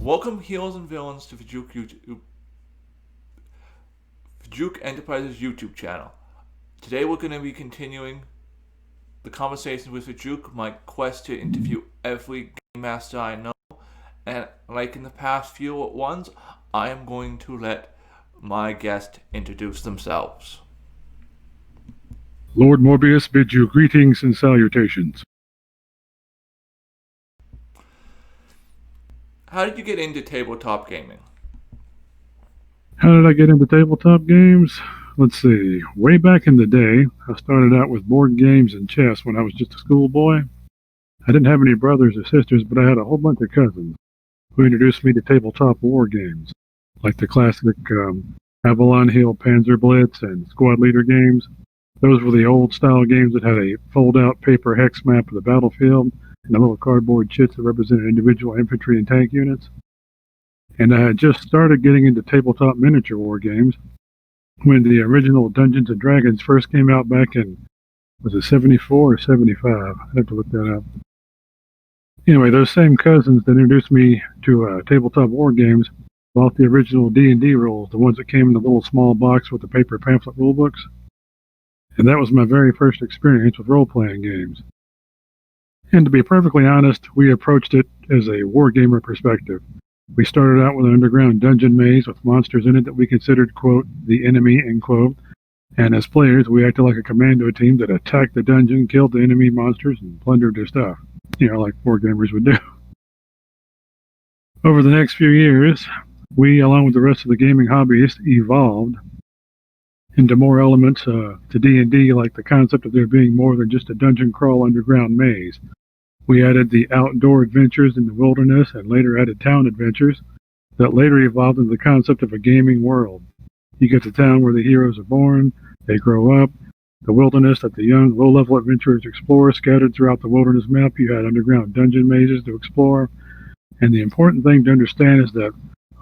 Welcome, heroes and villains, to Fjook Enterprises YouTube channel. Today we're going to be continuing the conversation with Fjook, my quest to interview every game master I know. And like in the past few ones, I am going to let my guest introduce themselves. Lord Morbius bids you greetings and salutations. How did you get into tabletop gaming? How did I get into tabletop games? Let's see. Way back in the day, I started out with board games and chess when I was just a schoolboy. I didn't have any brothers or sisters, but I had a whole bunch of cousins who introduced me to tabletop war games, like the classic Avalon Hill Panzer Blitz and Squad Leader games. Those were the old style games that had a fold-out paper hex map of the battlefield and a little cardboard chits that represented individual infantry and tank units. And I had just started getting into tabletop miniature war games when the original Dungeons & Dragons first came out back in, was it 74 or 75? I'd have to look that up. Anyway, those same cousins that introduced me to tabletop war games bought the original D&D rules, the ones that came in the little small box with the paper pamphlet rule books. And that was my very first experience with role-playing games. And to be perfectly honest, we approached it as a wargamer perspective. We started out with an underground dungeon maze with monsters in it that we considered, quote, the enemy, end quote. And as players, we acted like a commando team that attacked the dungeon, killed the enemy monsters, and plundered their stuff. Like wargamers would do. Over the next few years, we, along with the rest of the gaming hobbyists, evolved into more elements to D&D, like the concept of there being more than just a dungeon crawl underground maze. We added the outdoor adventures in the wilderness and later added town adventures that later evolved into the concept of a gaming world. You get the town where the heroes are born, they grow up, the wilderness that the young, low-level adventurers explore. Scattered throughout the wilderness map, you had underground dungeon mazes to explore. And the important thing to understand is that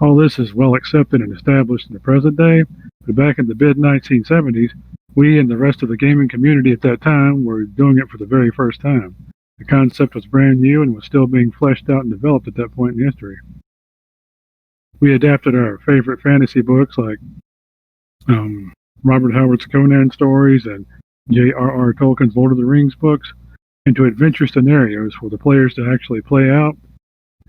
all this is well accepted and established in the present day, but back in the mid-1970s, we and the rest of the gaming community at that time were doing it for the very first time. The concept was brand new and was still being fleshed out and developed at that point in history. We adapted our favorite fantasy books like Robert Howard's Conan stories and J.R.R. Tolkien's Lord of the Rings books into adventure scenarios for the players to actually play out.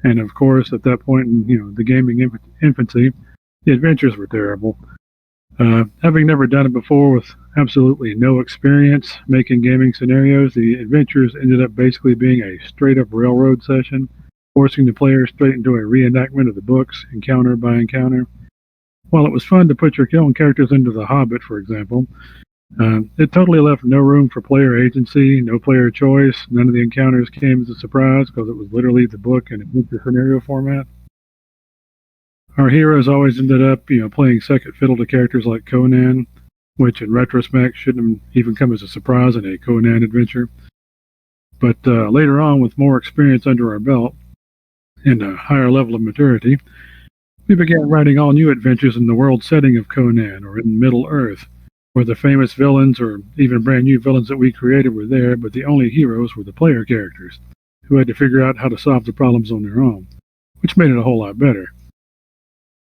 And of course, at that point in the gaming infancy, the adventures were terrible. Having never done it before with absolutely no experience making gaming scenarios, the adventures ended up basically being a straight-up railroad session, forcing the player straight into a reenactment of the books, encounter by encounter. While it was fun to put your own characters into The Hobbit, for example, it totally left no room for player agency, no player choice. None of the encounters came as a surprise because it was literally the book in adventure scenario format. Our heroes always ended up, playing second fiddle to characters like Conan, which in retrospect shouldn't have even come as a surprise in a Conan adventure. But later on, with more experience under our belt and a higher level of maturity, we began writing all new adventures in the world setting of Conan or in Middle-earth, where the famous villains or even brand new villains that we created were there, but the only heroes were the player characters, who had to figure out how to solve the problems on their own, which made it a whole lot better.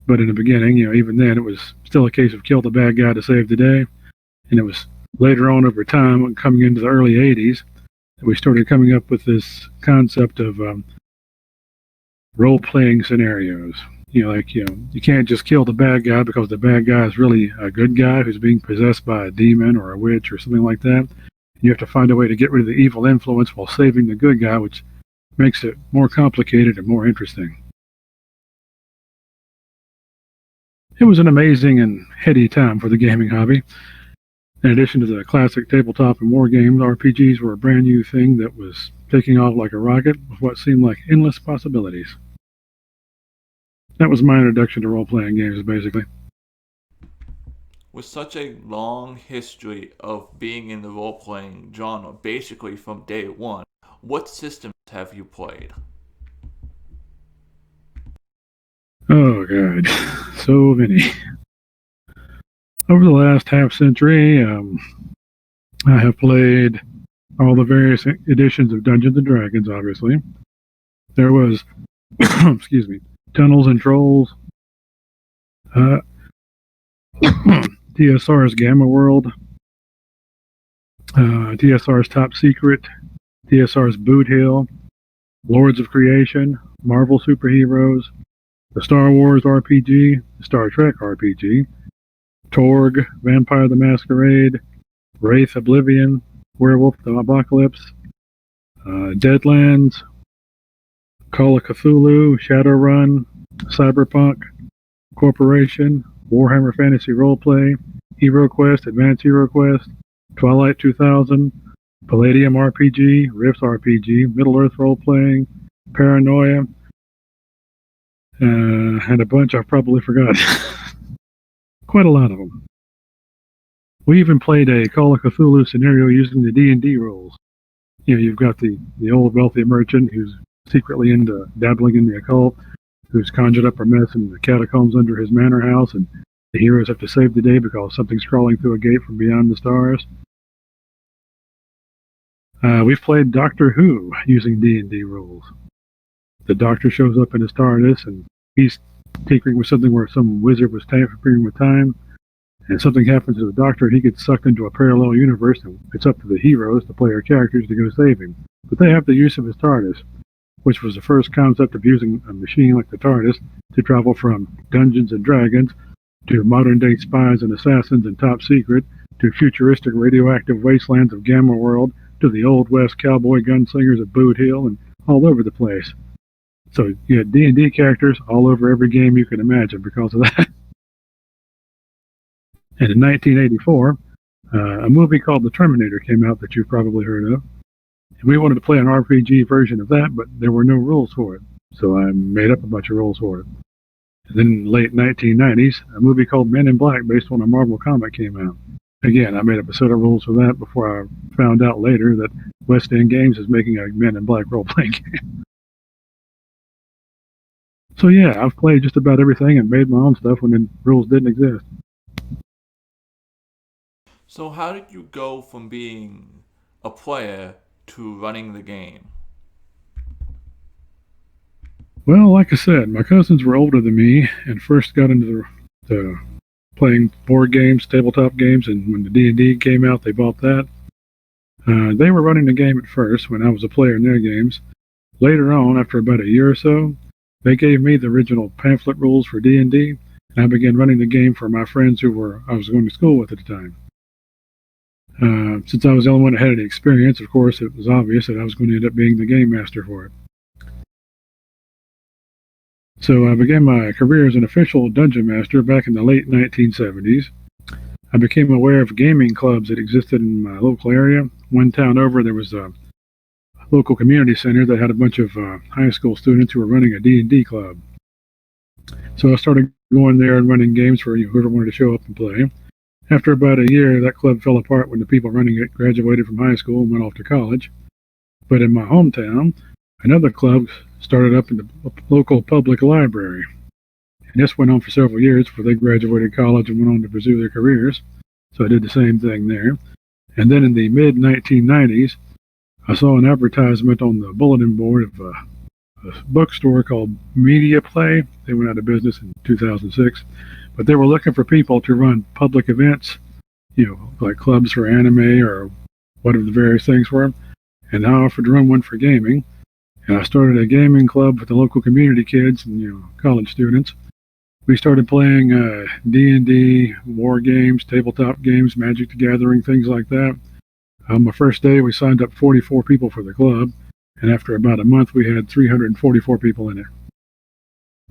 But in the beginning, even then, it was still a case of kill the bad guy to save the day. And it was later on over time, coming into the early 80s, that we started coming up with this concept of role-playing scenarios. You can't just kill the bad guy because the bad guy is really a good guy who's being possessed by a demon or a witch or something like that. You have to find a way to get rid of the evil influence while saving the good guy, which makes it more complicated and more interesting. It was an amazing and heady time for the gaming hobby. In addition to the classic tabletop and war games, RPGs were a brand new thing that was taking off like a rocket with what seemed like endless possibilities. That was my introduction to role-playing games, basically. With such a long history of being in the role-playing genre, basically from day one, what systems have you played? Oh, God. So many. Over the last half century, I have played all the various editions of Dungeons & Dragons, obviously. There was, excuse me, Tunnels and Trolls, TSR's Gamma World, TSR's Top Secret, TSR's Boot Hill, Lords of Creation, Marvel Superheroes, the Star Wars RPG, the Star Trek RPG, Torg, Vampire the Masquerade, Wraith Oblivion, Werewolf the Apocalypse, Deadlands, Call of Cthulhu, Shadowrun, Cyberpunk, Corporation, Warhammer Fantasy Roleplay, HeroQuest, Advanced HeroQuest, Twilight 2000, Palladium RPG, Rifts RPG, Middle-earth Role-Playing, Paranoia, and a bunch I've probably forgotten. Quite a lot of them. We even played a Call of Cthulhu scenario using the D&D rules. You know, you've got the old wealthy merchant who's secretly into dabbling in the occult, who's conjured up a mess in the catacombs under his manor house, and the heroes have to save the day because something's crawling through a gate from beyond the stars. We've played Doctor Who using D&D rules. The Doctor shows up in his TARDIS, and he's tinkering with something where some wizard was tampering with time, and something happens to the Doctor, and he gets sucked into a parallel universe, and it's up to the heroes, the player characters, to go save him. But they have the use of his TARDIS, which was the first concept of using a machine like the TARDIS to travel from Dungeons and Dragons to modern-day spies and assassins and Top Secret to futuristic radioactive wastelands of Gamma World to the Old West cowboy gunslingers of Boot Hill and all over the place. So you had D&D characters all over every game you can imagine because of that. And in 1984, a movie called The Terminator came out that you've probably heard of. And we wanted to play an RPG version of that, but there were no rules for it. So I made up a bunch of rules for it. And then in the late 1990s, a movie called Men in Black based on a Marvel comic came out. Again, I made up a set of rules for that before I found out later that West End Games is making a Men in Black role-playing game. So yeah, I've played just about everything and made my own stuff when the rules didn't exist. So how did you go from being a player to running the game? Well, like I said, my cousins were older than me and first got into the playing board games, tabletop games, and when the D&D came out, they bought that. They were running the game at first when I was a player in their games. Later on, after about a year or so, they gave me the original pamphlet rules for D&D, and I began running the game for my friends who I was going to school with at the time. Since I was the only one that had any experience, of course, it was obvious that I was going to end up being the game master for it. So I began my career as an official dungeon master back in the late 1970s. I became aware of gaming clubs that existed in my local area. One town over, there was a local community center that had a bunch of high school students who were running a D&D club. So I started going there and running games for whoever wanted to show up and play. After about a year, that club fell apart when the people running it graduated from high school and went off to college. But in my hometown, another club started up in the local public library. And this went on for several years before they graduated college and went on to pursue their careers. So I did the same thing there. And then in the mid-1990s, I saw an advertisement on the bulletin board of a bookstore called Media Play. They went out of business in 2006. But they were looking for people to run public events, like clubs for anime or whatever the various things were. And I offered to run one for gaming. And I started a gaming club with the local community kids and college students. We started playing D&D, war games, tabletop games, Magic the Gathering, things like that. On my first day, we signed up 44 people for the club, and after about a month, we had 344 people in it.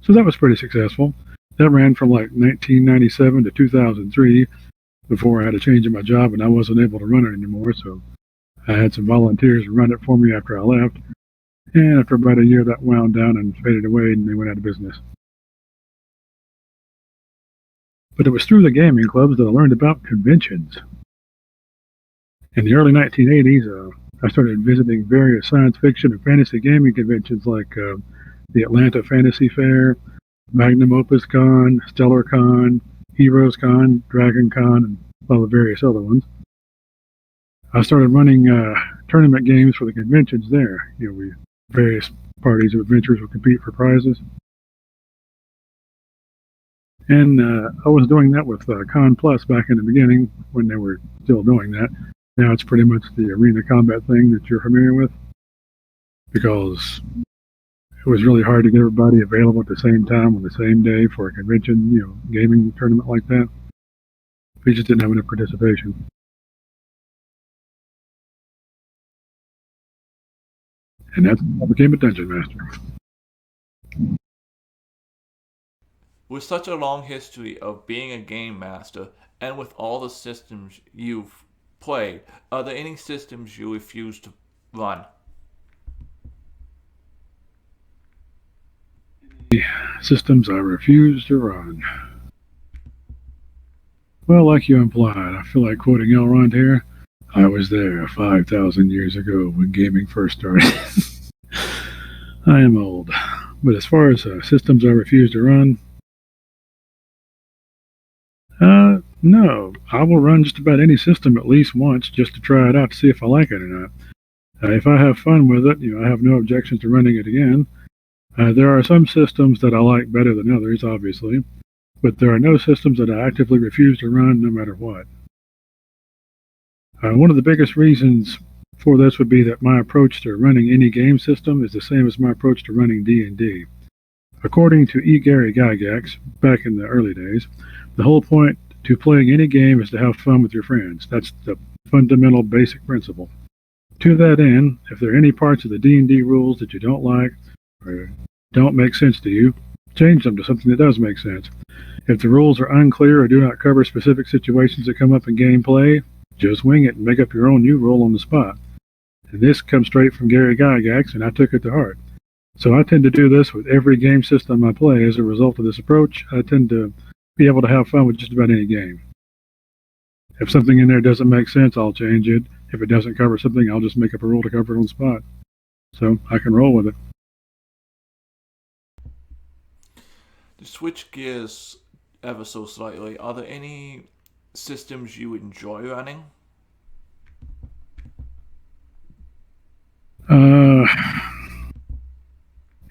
So that was pretty successful. That ran from like 1997 to 2003 before I had a change in my job and I wasn't able to run it anymore. So I had some volunteers run it for me after I left. And after about a year, that wound down and faded away, and they went out of business. But it was through the gaming clubs that I learned about conventions. In the early 1980s, I started visiting various science fiction and fantasy gaming conventions like the Atlanta Fantasy Fair, Magnum Opus Con, Stellar Con, Heroes Con, Dragon Con, and all the various other ones. I started running tournament games for the conventions there. Various parties of adventurers would compete for prizes. And I was doing that with Con Plus back in the beginning when they were still doing that. Now it's pretty much the arena combat thing that you're familiar with, because it was really hard to get everybody available at the same time on the same day for a convention, gaming tournament like that. We just didn't have enough participation. And that's how I became a dungeon master. With such a long history of being a game master, and with all the systems you've played, are there any systems you refuse to run? Systems I refuse to run. Well, like you implied, I feel like quoting Elrond here. I was there 5,000 years ago when gaming first started. I am old. But as far as systems I refuse to run, no. I will run just about any system at least once just to try it out to see if I like it or not. If I have fun with it, I have no objections to running it again. There are some systems that I like better than others, obviously, but there are no systems that I actively refuse to run no matter what. One of the biggest reasons for this would be that my approach to running any game system is the same as my approach to running D&D. According to E. Gary Gygax, back in the early days, the whole point to playing any game is to have fun with your friends. That's the fundamental basic principle. To that end, if there are any parts of the D&D rules that you don't like or don't make sense to you, change them to something that does make sense. If the rules are unclear or do not cover specific situations that come up in gameplay, just wing it and make up your own new rule on the spot. And this comes straight from Gary Gygax, and I took it to heart. So I tend to do this with every game system I play. As a result of this approach, I tend to be able to have fun with just about any game. If something in there doesn't make sense, I'll change it. If it doesn't cover something, I'll just make up a rule to cover it on the spot. So I can roll with it. To switch gears ever so slightly, are there any systems you enjoy running?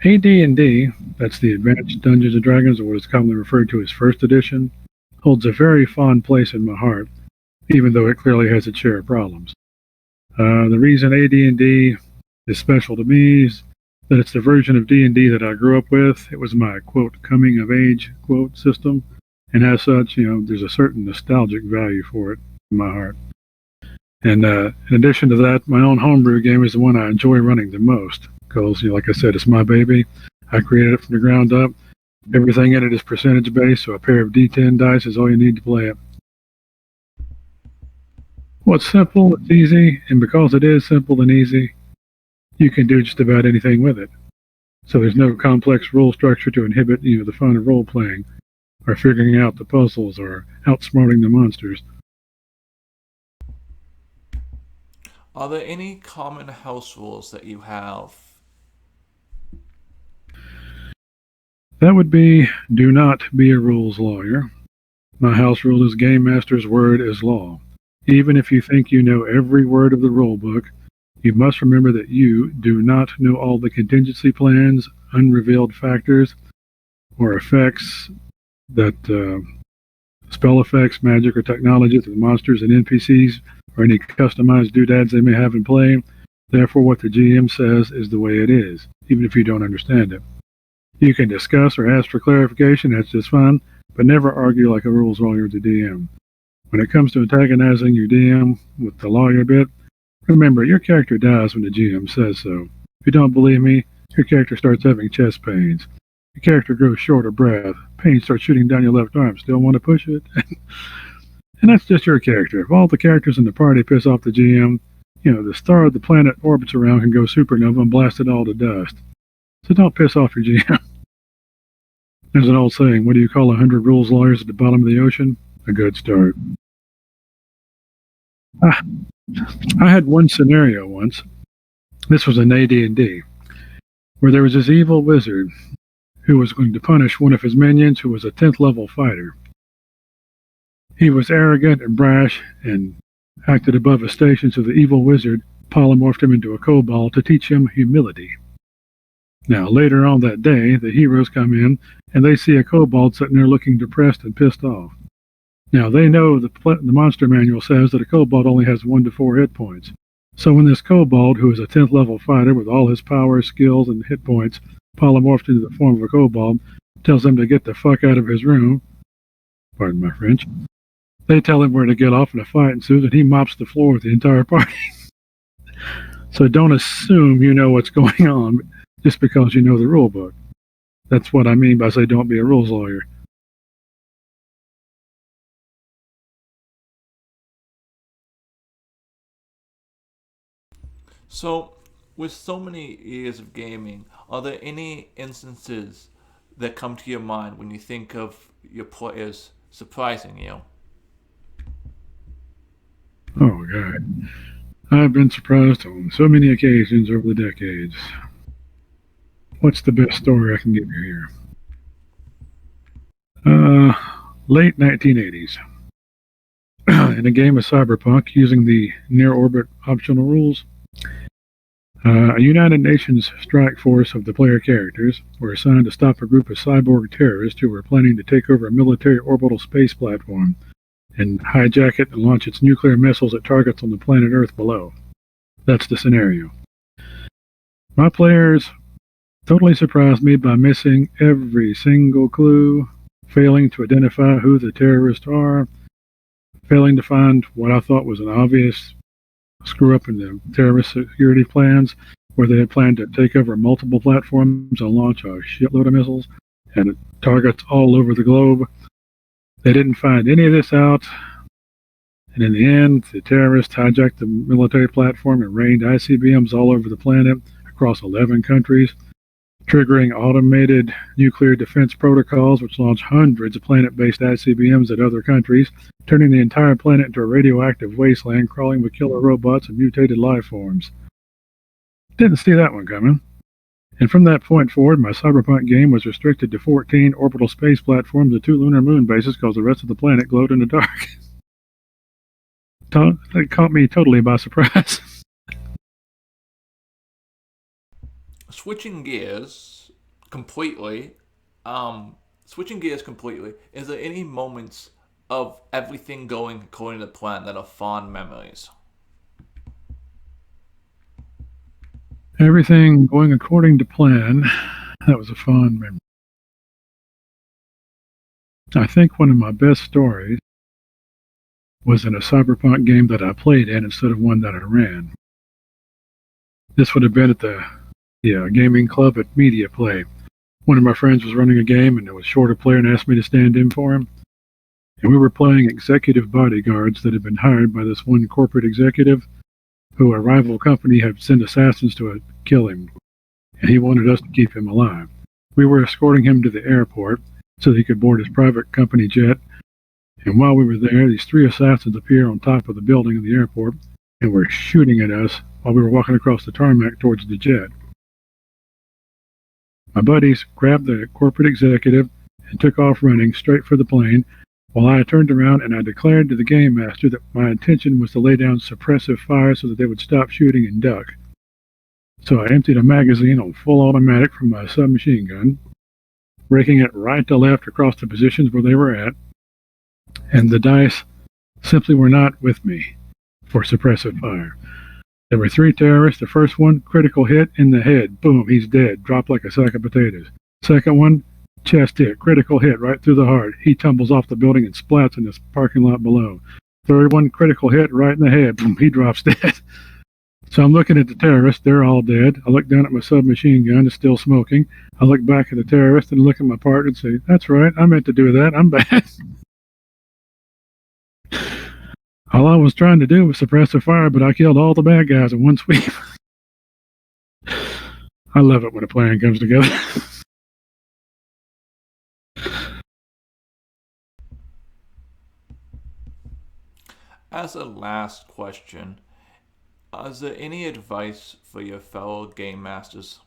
AD&D, that's the Advanced Dungeons & Dragons, or what is commonly referred to as First Edition, holds a very fond place in my heart, even though it clearly has its share of problems. The reason AD&D is special to me is that it's the version of D&D that I grew up with. It was my, quote, coming-of-age, quote, system, and as such, there's a certain nostalgic value for it in my heart. And in addition to that, my own homebrew game is the one I enjoy running the most, because, like I said, it's my baby. I created it from the ground up. Everything in it is percentage-based, so a pair of D10 dice is all you need to play it. Well, it's simple, it's easy, and because it is simple and easy, you can do just about anything with it. So there's no complex rule structure to inhibit, the fun of role-playing, or figuring out the puzzles, or outsmarting the monsters. Are there any common house rules that you have? That would be, do not be a rules lawyer. My house rule is game master's word is law. Even if you think you know every word of the rule book, you must remember that you do not know all the contingency plans, unrevealed factors, or effects that spell effects, magic, or technology that the monsters and NPCs or any customized doodads they may have in play. Therefore, what the GM says is the way it is, even if you don't understand it. You can discuss or ask for clarification, that's just fine, but never argue like a rules lawyer with the DM. When it comes to antagonizing your DM with the lawyer bit, remember, your character dies when the GM says so. If you don't believe me, your character starts having chest pains. Your character grows short of breath. Pain starts shooting down your left arm. Still want to push it? And that's just your character. If all the characters in the party piss off the GM, the star the planet orbits around can go supernova and blast it all to dust. So don't piss off your GM. There's an old saying, what do you call 100 rules lawyers at the bottom of the ocean? A good start. I had one scenario once. This was in AD&D, where there was this evil wizard who was going to punish one of his minions who was a 10th level fighter. He was arrogant and brash and acted above his station, so the evil wizard polymorphed him into a kobold to teach him humility. Now, later on that day, the heroes come in and they see a kobold sitting there looking depressed and pissed off. Now, they know the monster manual says that a kobold only has 1 to 4 hit points. So when this kobold, who is a 10th level fighter with all his power, skills, and hit points polymorphed into the form of a kobold, tells them to get the fuck out of his room, pardon my French, they tell him where to get off and a fight ensues, and he mops the floor with the entire party. So don't assume you know what's going on just because you know the rule book. That's what I mean by say don't be a rules lawyer. So, with so many years of gaming, are there any instances that come to your mind when you think of your players surprising you? Oh, God. I've been surprised on so many occasions over the decades. What's the best story I can give you here? Late 1980s. In a game of Cyberpunk using the near-orbit optional rules, a United Nations strike force of the player characters were assigned to stop a group of cyborg terrorists who were planning to take over a military orbital space platform and hijack it and launch its nuclear missiles at targets on the planet Earth below. That's the scenario. My players totally surprised me by missing every single clue, failing to identify who the terrorists are, failing to find what I thought was an obvious screw up in the terrorist security plans, where they had planned to take over multiple platforms and launch a shitload of missiles and targets all over the globe. They didn't find any of this out, and in the end, the terrorists hijacked the military platform and rained ICBMs all over the planet across 11 countries, triggering automated nuclear defense protocols which launched hundreds of planet-based ICBMs at other countries, turning the entire planet into a radioactive wasteland crawling with killer robots and mutated life forms. Didn't see that one coming. And from that point forward, my Cyberpunk game was restricted to 14 orbital space platforms and 2 lunar moon bases because the rest of the planet glowed in the dark. That caught me totally by surprise. Switching gears completely, is there any moments of everything going according to plan that are fond memories? Everything going according to plan. That was a fond memory. I think one of my best stories was in a Cyberpunk game that I played in instead of one that I ran. This would have been at the gaming club at Media Play. One of my friends was running a game and it was short a player and asked me to stand in for him. And we were playing executive bodyguards that had been hired by this one corporate executive who a rival company had sent assassins to kill him. And he wanted us to keep him alive. We were escorting him to the airport so that he could board his private company jet. And while we were there, these 3 assassins appear on top of the building of the airport and were shooting at us while we were walking across the tarmac towards the jet. My buddies grabbed the corporate executive and took off running straight for the plane, while I turned around and I declared to the game master that my intention was to lay down suppressive fire so that they would stop shooting and duck. So I emptied a magazine on full automatic from my submachine gun, breaking it right to left across the positions where they were at, and the dice simply were not with me for suppressive fire. There were 3 terrorists. The first one, critical hit in the head. Boom, he's dead. Dropped like a sack of potatoes. Second one, chest hit. Critical hit right through the heart. He tumbles off the building and splats in this parking lot below. Third one, critical hit right in the head. Boom, he drops dead. So I'm looking at the terrorists. They're all dead. I look down at my submachine gun. It's still smoking. I look back at the terrorist and look at my partner and say, that's right. I meant to do that. I'm bad. All I was trying to do was suppress the fire, but I killed all the bad guys in one sweep. I love it when a plan comes together. As a last question, is there any advice for your fellow game masters?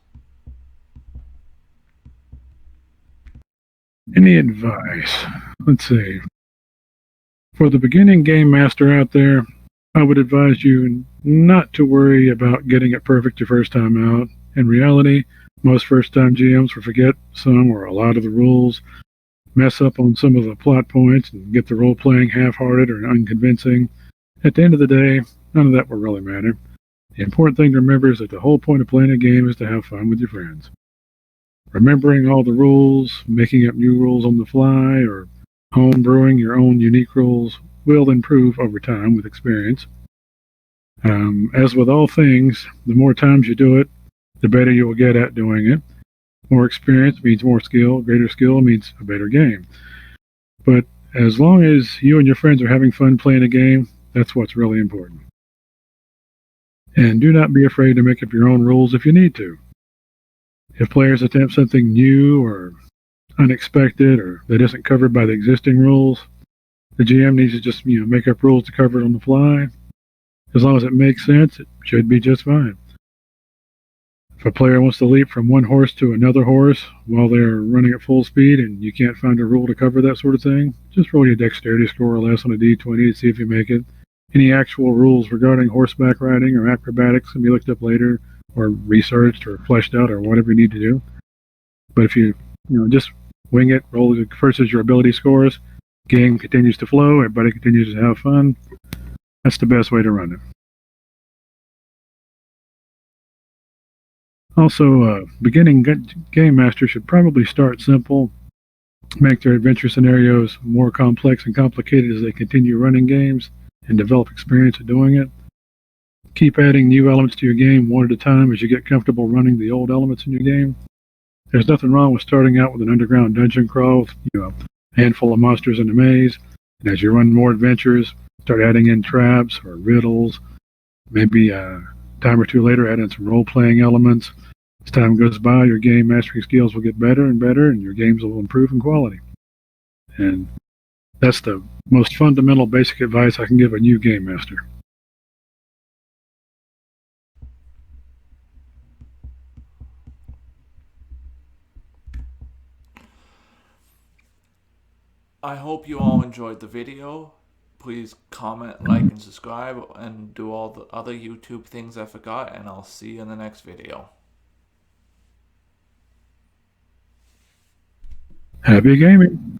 Any advice? Let's see. For the beginning game master out there, I would advise you not to worry about getting it perfect your first time out. In reality, Most first-time GMs will forget some or a lot of the rules, mess up on some of the plot points, and get the role-playing half-hearted or unconvincing. At the end of the day, none of that will really matter. The important thing to remember is that the whole point of playing a game is to have fun with your friends. Remembering all the rules, making up new rules on the fly, or home brewing your own unique rules will improve over time with experience. As with all things, the more times you do it, the better you will get at doing it. More experience means more skill. Greater skill means a better game. But as long as you and your friends are having fun playing a game, that's what's really important. And do not be afraid to make up your own rules if you need to. If players attempt something new or unexpected or that isn't covered by the existing rules, the GM needs to just make up rules to cover it on the fly. As long as it makes sense, it should be just fine. If a player wants to leap from one horse to another horse while they're running at full speed and you can't find a rule to cover that sort of thing, just roll your dexterity score or less on a d20 to see if you make it. Any actual rules regarding horseback riding or acrobatics can be looked up later or researched or fleshed out or whatever you need to do. But if you just wing it, roll versus your ability scores, game continues to flow, everybody continues to have fun. That's the best way to run it. Also, beginning game masters should probably start simple, make their adventure scenarios more complex and complicated as they continue running games and develop experience of doing it. Keep adding new elements to your game one at a time as you get comfortable running the old elements in your game. There's nothing wrong with starting out with an underground dungeon crawl with a handful of monsters in a maze, and as you run more adventures, start adding in traps or riddles. Maybe a time or two later, add in some role-playing elements. As time goes by, your game mastering skills will get better and better, and your games will improve in quality. And that's the most fundamental basic advice I can give a new game master. I hope you all enjoyed the video. Please comment, like, and subscribe, and do all the other YouTube things I forgot, and I'll see you in the next video. Happy gaming!